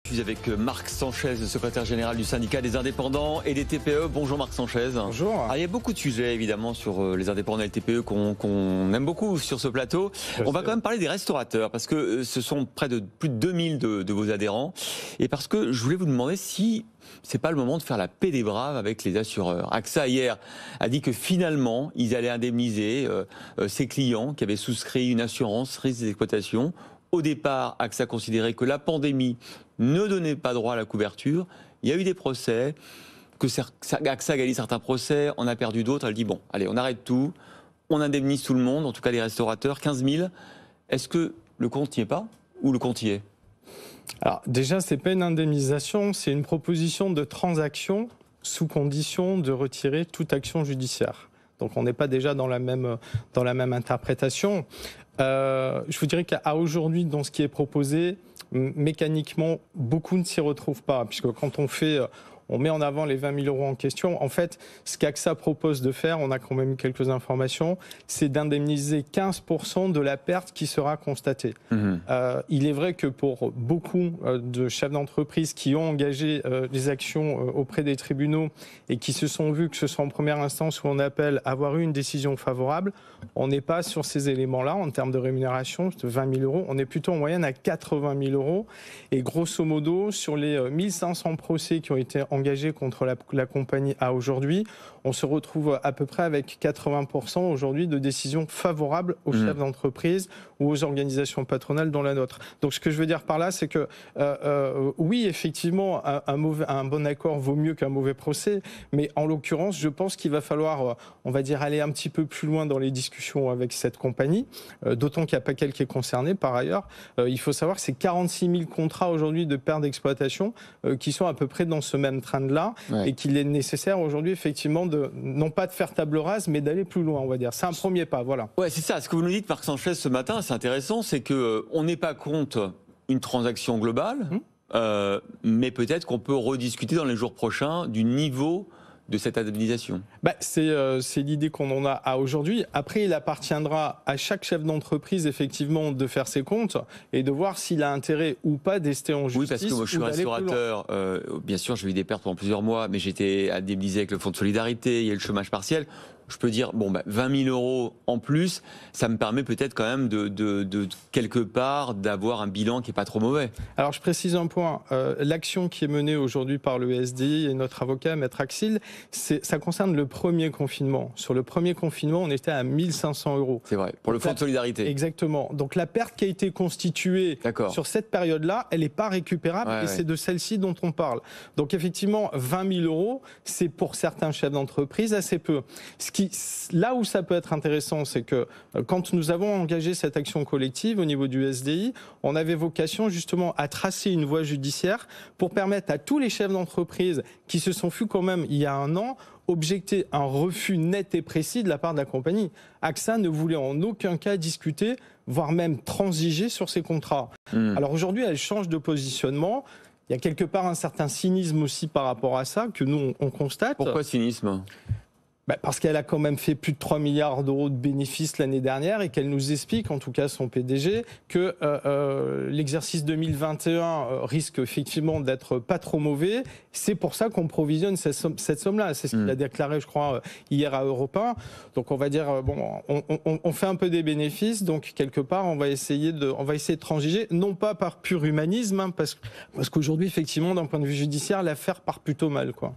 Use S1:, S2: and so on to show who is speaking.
S1: Je suis avec Marc Sanchez, le secrétaire général du syndicat des indépendants et des TPE. Bonjour Marc Sanchez.
S2: Bonjour.
S1: Il y a beaucoup de sujets évidemment sur les indépendants et les TPE qu'on aime beaucoup sur ce plateau. On va quand même parler des restaurateurs parce que ce sont près de plus de 2000 de vos adhérents. Et parce que je voulais vous demander si c'est pas le moment de faire la paix des braves avec les assureurs. AXA hier a dit que finalement ils allaient indemniser ses clients qui avaient souscrit une assurance risque d'exploitation. Au départ, AXA considérait que la pandémie ne donnait pas droit à la couverture. Il y a eu des procès, que AXA a gagné certains procès, on a perdu d'autres. Elle dit bon, allez, on arrête tout, on indemnise tout le monde, en tout cas les restaurateurs, 15 000. Est-ce que le compte n'y est pas ou le compte y est ?
S2: Alors déjà, c'est pas une indemnisation, c'est une proposition de transaction sous condition de retirer toute action judiciaire. Donc on n'est pas déjà dans la même interprétation. Je vous dirais qu'à aujourd'hui, dans ce qui est proposé, mécaniquement, beaucoup ne s'y retrouvent pas, puisque quand on met en avant les 20 000 € en question. En fait, ce qu'AXA propose de faire, on a quand même eu quelques informations, c'est d'indemniser 15% de la perte qui sera constatée. Il est vrai que pour beaucoup de chefs d'entreprise qui ont engagé des actions auprès des tribunaux et qui se sont vus, que ce soit en première instance ou en appel, avoir eu une décision favorable, on n'est pas sur ces éléments-là en termes de rémunération de 20 000 €. On est plutôt en moyenne à 80 000 €. Et grosso modo, sur les 1500 procès qui ont été engagés contre la compagnie à aujourd'hui, on se retrouve à peu près avec 80% aujourd'hui de décisions favorables aux chefs d'entreprise ou aux organisations patronales dont la nôtre. Donc ce que je veux dire par là, c'est que oui, effectivement, un bon accord vaut mieux qu'un mauvais procès, mais en l'occurrence, je pense qu'il va falloir, on va dire, aller un petit peu plus loin dans les discussions avec cette compagnie, d'autant qu'il n'y a pas qu'elle qui est concernée par ailleurs. Il faut savoir que c'est 46 000 contrats aujourd'hui de perte d'exploitation qui sont à peu près dans ce même trend-là, et qu'il est nécessaire aujourd'hui effectivement non pas de faire table rase, mais d'aller plus loin, on va dire. C'est un premier pas, voilà.
S1: Ouais, c'est ça. Ce que vous nous dites, Marc Sanchez, ce matin, c'est intéressant, c'est qu'on n'est pas contre une transaction globale, mais peut-être qu'on peut rediscuter dans les jours prochains du niveau de cette indemnisation.
S2: C'est l'idée qu'on en a à aujourd'hui. Après, il appartiendra à chaque chef d'entreprise, effectivement, de faire ses comptes et de voir s'il a intérêt ou pas d'ester en justice.
S1: Oui, parce que moi, je suis restaurateur. Bien sûr, j'ai eu des pertes pendant plusieurs mois, mais j'étais indemnisé avec le fonds de solidarité, il y a eu le chômage partiel. Je peux dire, 20 000 € en plus, ça me permet peut-être quand même de quelque part d'avoir un bilan qui n'est pas trop mauvais.
S2: Alors je précise un point, l'action qui est menée aujourd'hui par le SDI et notre avocat, Maître Axil, ça concerne le premier confinement. Sur le premier confinement, on était à 1 500 €.
S1: C'est vrai, pour le fonds de solidarité.
S2: Exactement. Donc la perte qui a été constituée sur cette période-là, elle n'est pas récupérable, c'est de celle-ci dont on parle. Donc effectivement, 20 000 €, c'est pour certains chefs d'entreprise assez peu. Là où ça peut être intéressant, c'est que quand nous avons engagé cette action collective au niveau du SDI, on avait vocation justement à tracer une voie judiciaire pour permettre à tous les chefs d'entreprise qui se sont vus quand même il y a un an objecter un refus net et précis de la part de la compagnie. AXA ne voulait en aucun cas discuter, voire même transiger sur ces contrats. Alors aujourd'hui, elle change de positionnement. Il y a quelque part un certain cynisme aussi par rapport à ça que nous on constate.
S1: Pourquoi cynisme ?
S2: Parce qu'elle a quand même fait plus de 3 milliards € de bénéfices l'année dernière et qu'elle nous explique, en tout cas son PDG, que l'exercice 2021 risque effectivement d'être pas trop mauvais. C'est pour ça qu'on provisionne cette somme-là. C'est ce qu'il a déclaré, je crois, hier à Europe 1. Donc on va dire, on fait un peu des bénéfices, donc quelque part on va essayer de transiger, non pas par pur humanisme, parce qu'aujourd'hui effectivement d'un point de vue judiciaire, l'affaire part plutôt mal, quoi.